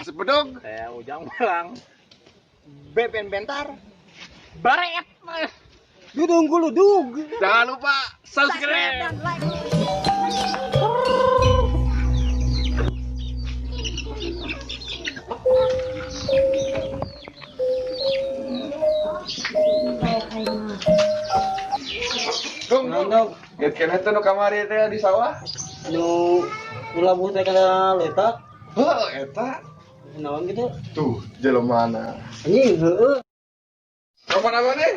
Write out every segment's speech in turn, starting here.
Asep Bedog. Saya Ujang Malang. Bepen Bentar. Baret. Dudung Guludug. Jangan lupa subscribe. Dan like. Gung, lihat kena tuh nu kamari teh di sawah. Nu labuh teh kana letak. Heuh, eta. Naon gitu? Tuh, jelemana. Anjing heueuh. Kapan apa nih?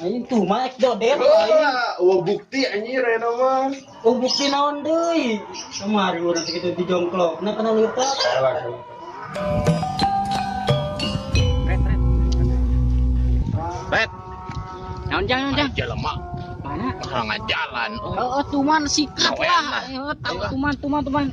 Anjing tuh mah dodet Wah, bukti anjir eta mah. Oh bukti naon deui? Kemari urang kitu dijongklokna kana letak. Bet. Naon jang jang. Jelema. Mana? Halangan jalan. Oh, tuman sikat lah. Tahu tuman.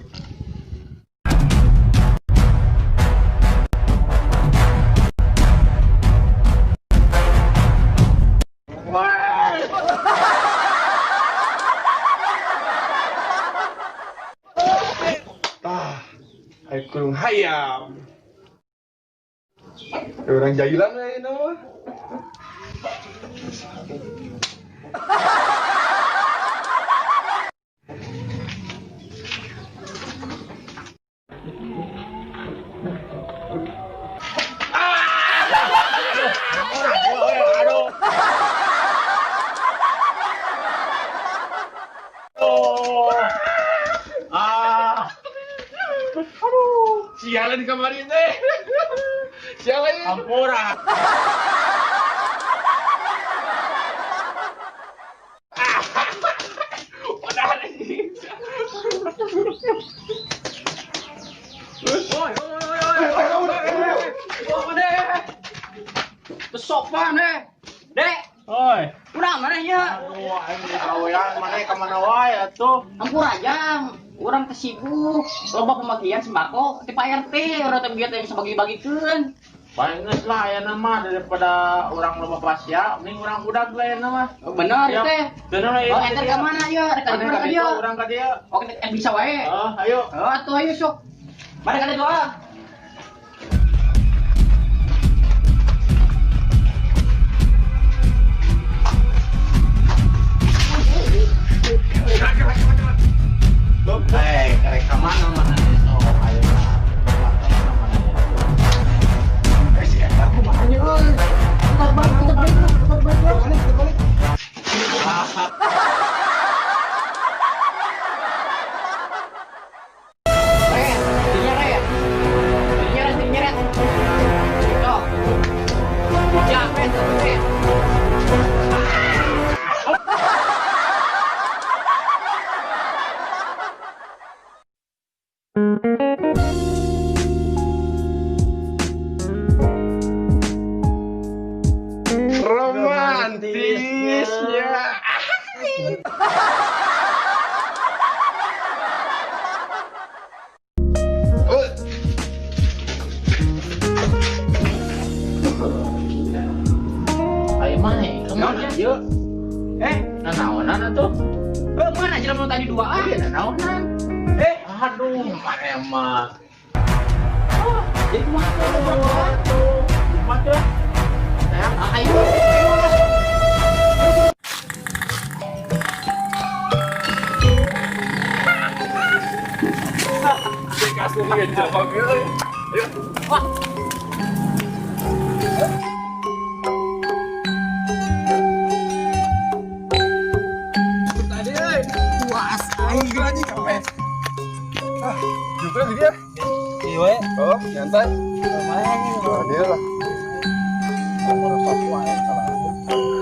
Ayo kurung hayam. Orang jailan we ini mah. Sialan kemarin teh. Sialan. Ampura. Padahal anjing. Sopan Dek. Oi. Urang mana ya? Aduh, aing di gawean mana ka mana wae atuh. Ampun aja. Urang kesibuk. Loba pembagian sembako di Pak RT. Urang teh biar teh bisa bagi-bagikeun. Bae geus lah aya nama daripada urang loba pasya, mending urang budak lah aya nama. Oh, bener Siap. teh. Bener ya. Oh, enter ke mana ya? Rek Urang ka ka dieu, dia. urang ka dieu. Oke, bisa wae. Oh, ayo. Oh, atuh ayo sok. Mari kada doa. Karek ka mana mana so ayo lah. Si eta kumanya euy. Kita balik. Romantisnya. Ayo mana? Kemana yuk? Nanaonan atuh? Mana jelema tadi dua ah? Nanaonan? Aduh, mana emang? Jadi kumaha Aduh, macet. ayo. Kasih dia jawab euy. Tadi euy. Puas Aing lagi capek. Juga dia. Ieu we. Oh, nyantai. Lumayan ini. Oh, dia lah. Aku rasa puas salah.